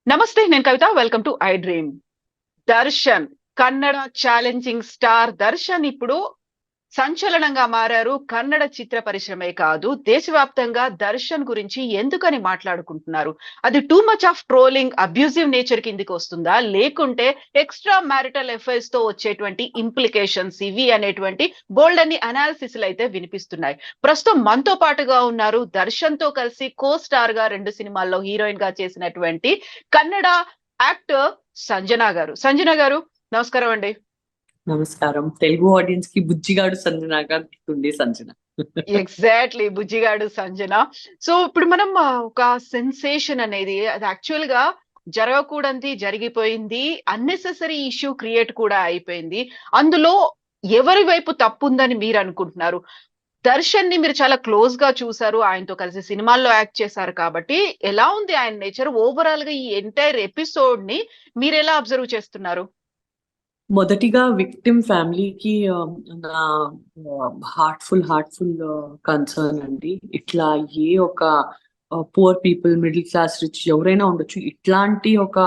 నమస్తే, నేను Kavitha. Welcome to I dream. Darshan, Kannada challenging star Darshan ఇప్పుడు సంచలనంగా మారారు. కన్నడ చిత్ర పరిశ్రమే కాదు, దేశవ్యాప్తంగా దర్శన్ గురించి ఎందుకని మాట్లాడుకుంటున్నారు? అది too much of trolling, abusive nature కిందికి వస్తుందా, లేకుంటే ఎక్స్ట్రా మ్యారిటల్ అఫైర్స్ తో వచ్చేటువంటి ఇంప్లికేషన్స్ ఇవి అనేటువంటి బోల్డ్ అన్ని అనాలిసిస్ అయితే వినిపిస్తున్నాయి. ప్రస్తుతం మనతో పాటుగా ఉన్నారు దర్శన్ తో కలిసి కో స్టార్ గా 2 సినిమాల్లో హీరోయిన్ గా చేసినటువంటి కన్నడ యాక్టర్ సంజన గారు. సంజన గారు, నమస్కారం అండి. నమస్కారం. తెలుగు ఆడియన్స్ కి బుజ్జిగాడు సంజనాగా గుర్తుండే సంజన. ఎగ్జాక్ట్లీ, బుజ్జిగాడు సంజన. సో ఇప్పుడు మనం ఒక సెన్సేషన్ అనేది అది యాక్చువల్ గా జరగకూడనిది జరిగిపోయింది. అన్నెసెసరీ ఇష్యూ క్రియేట్ కూడా అయిపోయింది. అందులో ఎవరి వైపు తప్పుందని మీరు అనుకుంటున్నారు? దర్శన్ ని మీరు చాలా క్లోజ్ గా చూసారు, ఆయనతో కలిసి సినిమాల్లో యాక్ట్ చేశారు కాబట్టి ఎలా ఉంది ఆయన నేచర్? ఓవరాల్ గా ఈ ఎంటైర్ ఎపిసోడ్ ని మీరు ఎలా అబ్జర్వ్ చేస్తున్నారు? మొదటిగా విక్టిమ్ ఫ్యామిలీకి నా హార్ట్ఫుల్ కన్సర్న్ అండి. ఇట్లా ఏ ఒక poor people, middle class, rich ఎవరైనా ఉండొచ్చు, ఇట్లాంటి ఒక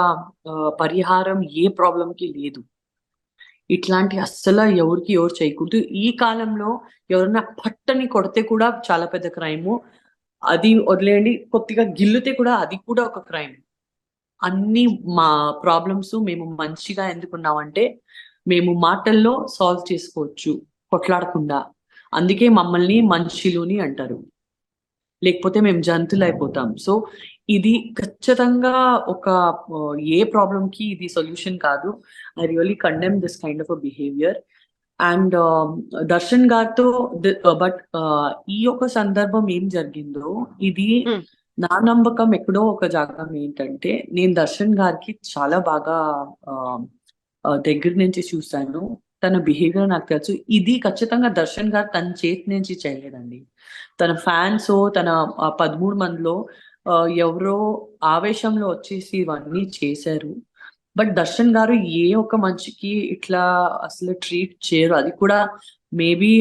పరిహారం ఏ ప్రాబ్లం కి లేదు. ఇట్లాంటి అస్సలు ఎవరికి ఎవరు చేయకూడదు. ఈ కాలంలో ఎవరైనా పట్టని కొడితే కూడా చాలా పెద్ద క్రైము. అది వదిలేయండి, కొద్దిగా గిల్లితే కూడా అది కూడా ఒక క్రైమ్. అన్ని మా ప్రాబ్లమ్స్ మేము మంచిగా ఎందుకున్నామంటే మేము మాటల్లో సాల్వ్ చేసుకోవచ్చు, కొట్లాడకుండా. అందుకే మమ్మల్ని మనుషులుని అంటారు, లేకపోతే మేము జంతువులు అయిపోతాం. సో ఇది ఖచ్చితంగా ఒక ఏ ప్రాబ్లం కి ఇది సొల్యూషన్ కాదు. I really condemn this kind of a behaviour. And Darshan గారితో బట్ ఈ యొక్క సందర్భం ఏం జరిగిందో, ఇది నా నమ్మకం ఎక్కడో ఒక జాగం ఏంటంటే, నేను దర్శన్ గారికి చాలా బాగా దగ్గర నుంచి చూశాను. తన బిహేవియర్ నాకు తెలుసు. ఇది ఖచ్చితంగా దర్శన్ గారు తన చేతి నుంచి చేయలేదండి. తన ఫ్యాన్స్, తన 13 మందిలో ఎవరో ఆవేశంలో వచ్చేసి ఇవన్నీ చేశారు. బట్ దర్శన్ గారు ఏ ఒక్క మనిషికి ఇట్లా అసలు ట్రీట్ చేయరు. అది కూడా మేబీ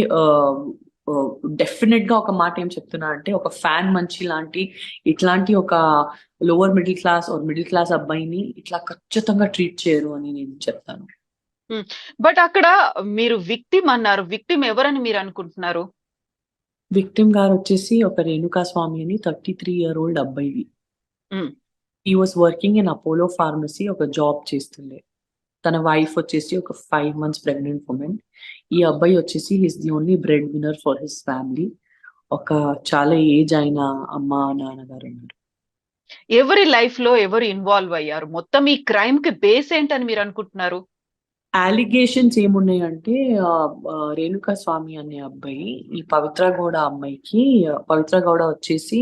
డెఫినెట్ గా ఒక మాట ఏం చెప్తున్నా అంటే, ఒక ఫ్యాన్ మంచి లాంటి ఇట్లాంటి ఒక lower middle class or middle class అబ్బాయిని ఇట్లా ఖచ్చితంగా ట్రీట్ చేయరు అని నేను చెప్తాను. బట్ అక్కడ మీరు విక్టిమ్ అన్నారు, విక్టిమ్ ఎవరని మీరు అనుకుంటున్నారు? విక్టిమ్ గారు వచ్చేసి ఒక రేణుకా స్వామి అని 33-year-old అబ్బాయి. ఈ was working in Apollo pharmacy, ఒక జాబ్ చేస్తుండే. తన వైఫ్ వచ్చేసి ఒక 5 months ప్రెగ్నెంట్ ఉమెన్. ఈ అబ్బాయి వచ్చేసి his the only bread winner for his family. ఒక చాలా ఏజ్ అయిన అమ్మ నాన్నగారు ఉన్నారు. ఎవరి లైఫ్ లో ఎవరు ఇన్వాల్వ్ అయ్యారు? మొత్తం ఈ క్రైమ్ కి బేస్ ఏంటని మీరు అనుకుంటున్నారు? అలిగేషన్స్ ఏమున్నాయంటే, రేణుకా స్వామి అనే అబ్బాయి ఈ పవిత్ర గౌడ అమ్మాయికి, పవిత్ర గౌడ వచ్చేసి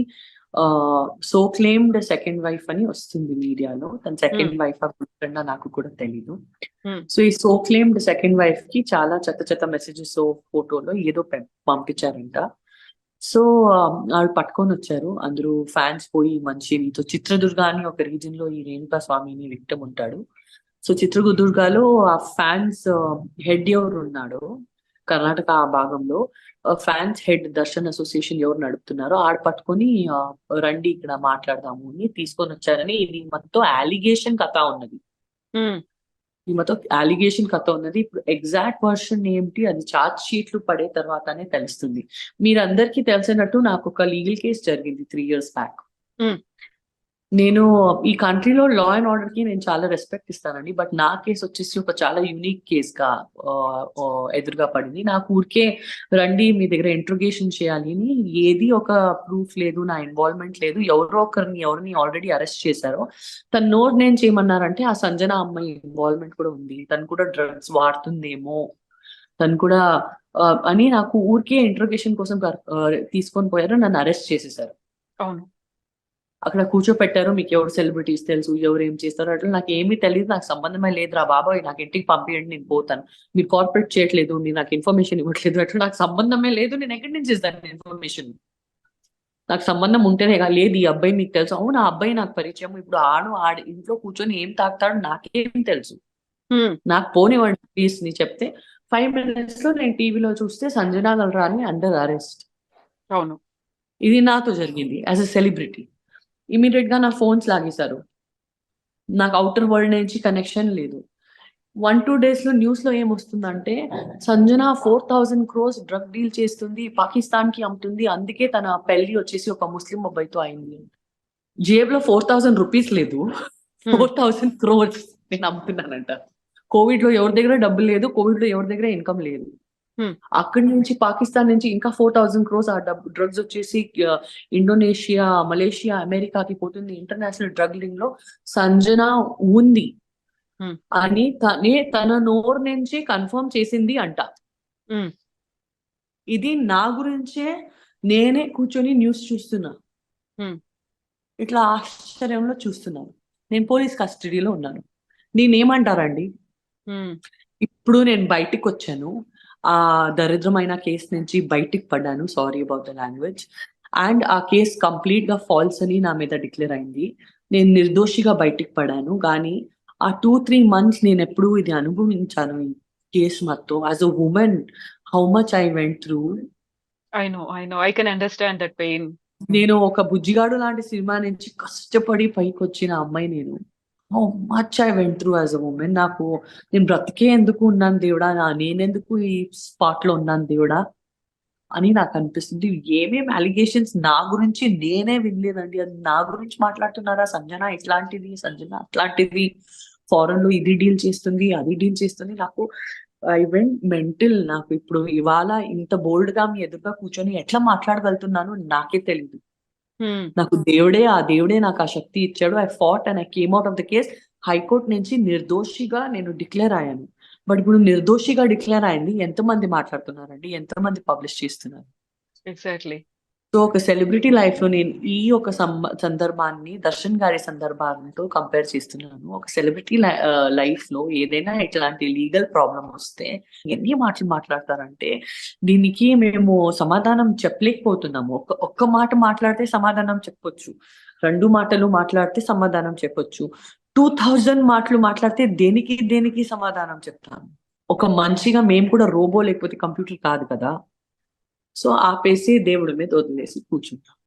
సో క్లెయిమ్డ్ సెకండ్ వైఫ్ అని వస్తుంది మీడియాలో. తన సెకండ్ వైఫ్ అన్న నాకు కూడా తెలీదు. సో ఈ సో క్లెయిమ్డ్ సెకండ్ వైఫ్ కి చాలా చెత్త మెసేజెస్, ఫోటోలో ఏదో పంపించారంట. సో వాళ్ళు పట్టుకొని వచ్చారు. అందరూ ఫ్యాన్స్ పోయి, మంచి నీతో చిత్రదుర్గ అని ఒక రీజన్ లో ఈ రేణుకా స్వామిని విక్టిమ్ ఉంటాడు. సో చిత్రదుర్గలో ఆ ఫ్యాన్స్ హెడ్ ఎవరు ఉన్నాడో, కర్ణాటక ఆ భాగంలో ఫ్యాన్స్ హెడ్ దర్శన్ అసోసియేషన్ ఎవరు నడుపుతున్నారో ఆడ పట్టుకొని రండి ఇక్కడ మాట్లాడదాము అని తీసుకొని వచ్చారని ఇది మొత్తం అలిగేషన్ కథ ఉన్నది. ఈ మొత్తం అలిగేషన్ కథ ఉన్నది. ఇప్పుడు ఎగ్జాక్ట్ వర్షన్ ఏంటి అది చార్జ్ షీట్లు పడే తర్వాతనే తెలుస్తుంది. మీరందరికీ తెలిసినట్టు నాకు ఒక లీగల్ కేసు జరిగింది 3 years బ్యాక్. నేను ఈ కంట్రీలో లా అండ్ ఆర్డర్ కి నేను చాలా రెస్పెక్ట్ ఇస్తానండి. బట్ నా కేసు వచ్చేసి ఒక చాలా యూనిక్ కేస్ గా ఎదురుగా పడింది. నాకు ఊరికే రండి మీ దగ్గర ఇంట్రోగేషన్ చేయాలి అని, ఏది ఒక ప్రూఫ్ లేదు, నా ఇన్వాల్వ్మెంట్ లేదు. ఎవరిని ఆల్రెడీ అరెస్ట్ చేశారో తన నోట్ నేను చేయమన్నారంటే ఆ సంజన అమ్మాయి ఇన్వాల్వ్మెంట్ కూడా ఉంది, తను కూడా డ్రగ్స్ వాడుతుందేమో, తను కూడా అని నాకు ఊరికే ఇంట్రోగేషన్ కోసం తీసుకొని పోయారు, నన్ను అరెస్ట్ చేసేసారు. అవును, అక్కడ కూర్చోపెట్టారు. మీకు ఎవరు సెలబ్రిటీస్ తెలుసు, ఎవరు ఏం చేస్తారు, అట్లా నాకు ఏమీ తెలియదు, నాకు సంబంధమే లేదురా బాబాయ్, నాకు ఇంటికి పంపించండి, నేను పోతాను. మీరు కార్పొరేట్ చేయట్లేదు, మీరు నాకు ఇన్ఫర్మేషన్ ఇవ్వట్లేదు, అట్లా నాకు సంబంధమే లేదు, నేను ఎక్కడి నుంచి ఇస్తాను ఇన్ఫర్మేషన్? నాకు సంబంధం ఉంటేనే లేదు. ఈ అబ్బాయి మీకు తెలుసు? అవును, ఆ అబ్బాయి నాకు పరిచయం. ఇప్పుడు ఆడి ఇంట్లో కూర్చొని ఏం తాగుతాడు నాకేం తెలుసు, నాకు పోనివ్వండి ప్లీజ్ ని చెప్తే 5 minutes లో నేను టీవీలో చూస్తే సంజనా గల్రాని అండర్ అరెస్ట్. అవును, ఇది నాతో జరిగింది యాజ్ ఎ సెలబ్రిటీ. ఇమీడియట్ గా నా ఫోన్స్ లాగేశారు. నాకు అవుటర్ వరల్డ్ నుంచి కనెక్షన్ లేదు. 1-2 డేస్ లో న్యూస్ లో ఏమొస్తుందంటే సంజన 4,000 crores డ్రగ్ డీల్ చేస్తుంది, పాకిస్తాన్ కి అమ్ముతుంది, అందుకే తన పెళ్లి వచ్చేసి ఒక ముస్లిం అబ్బాయితో అయింది. జేబులో 4,000 రూపీస్ లేదు, 4,000 crores నేను అమ్ముతున్నానంట. కోవిడ్ లో ఎవరి దగ్గర డబ్బులు లేదు, కోవిడ్ లో ఎవరి దగ్గర ఇన్కమ్ లేదు. అక్కడి నుంచి పాకిస్తాన్ నుంచి ఇంకా 4,000 crores ఆ డ్రగ్స్ వచ్చేసి ఇండోనేషియా, మలేషియా, అమెరికాకి పోతుంది. ఇంటర్నేషనల్ డ్రగ్ లింక్ లో సంజన ఉంది అని తన నోరు నుంచి కన్ఫర్మ్ చేసింది అంట. ఇది నా గురించే నేనే కూర్చొని న్యూస్ చూస్తున్నా, ఇట్లా ఆశ్చర్యంలో చూస్తున్నాను. నేను పోలీస్ కస్టడీలో ఉన్నాను. నేనేమంటారండి, ఇప్పుడు నేను బయటికి వచ్చాను, ఆ దరిద్రమైన కేసు నుంచి బయటికి పడ్డాను, sorry about the language, and ఆ కేసు కంప్లీట్ గా ఫాల్స్ అని నా మీద డిక్లేర్ అయింది. నేను నిర్దోషిగా బయటికి పడాను. కానీ ఆ 2-3 months నేను ఎప్పుడు ఇది అనుభవించాను, ఈ కేసు మొత్తం. As a women how much I went through. I know, I can understand that pain. నేను ఒక బుజ్జిగాడు లాంటి సినిమా నుంచి కష్టపడి పైకి వచ్చిన అమ్మాయి నేను. How much I went through as a women. నేను బ్రతికే ఎందుకు ఉన్నాను దేవుడా, నేనెందుకు ఈ స్పాట్ లో ఉన్నాను దేవుడా అని నాకు అనిపిస్తుంది. ఏమేమి అలిగేషన్స్ నా గురించి నేనే వినలేదండి. అది నా గురించి మాట్లాడుతున్నారా, సంజన ఇట్లాంటిది, సంజన అట్లాంటిది, ఫారెన్ లో ఇది డీల్ చేస్తుంది, అది డీల్ చేస్తుంది. నాకు ఐ వెంట్ మెంటల్. నాకు ఇప్పుడు ఇవాళ ఇంత బోల్డ్ గా మీ ఎదురుగా కూర్చొని ఎట్లా మాట్లాడగలుగుతున్నాను నాకే తెలియదు. నాకు ఆ దేవుడే నాకు ఆ శక్తి ఇచ్చాడు. I fought and I came out of the case. High court నుంచి నిర్దోషిగా నేను డిక్లేర్ అయ్యాను. బట్ ఇప్పుడు నిర్దోషిగా డిక్లేర్ అయింది ఎంతమంది మాట్లాడుతున్నారండి, ఎంతమంది పబ్లిష్ చేస్తున్నారు? ఎగ్జాక్ట్లీ. సో ఒక సెలబ్రిటీ లైఫ్ లో నేను ఈ ఒక సందర్భాన్ని దర్శన్ గారి సందర్భాలతో కంపేర్ చేస్తున్నాను. ఒక సెలబ్రిటీ లైఫ్ లో ఏదైనా ఇట్లాంటి లీగల్ ప్రాబ్లం వస్తే ఎన్ని మాటలు మాట్లాడతారంటే దీనికి మేము సమాధానం చెప్పలేకపోతున్నాము. ఒక్క మాట మాట్లాడితే సమాధానం చెప్పొచ్చు, 2 మాటలు మాట్లాడితే సమాధానం చెప్పొచ్చు, 2,000 మాటలు మాట్లాడితే దేనికి సమాధానం చెప్తాను. ఒక మనిషిగా మేము కూడా రోబో లేకపోతే కంప్యూటర్ కాదు కదా. సో ఆపేసి దేవుడి మీద వదిలేసి కూర్చుంటాం.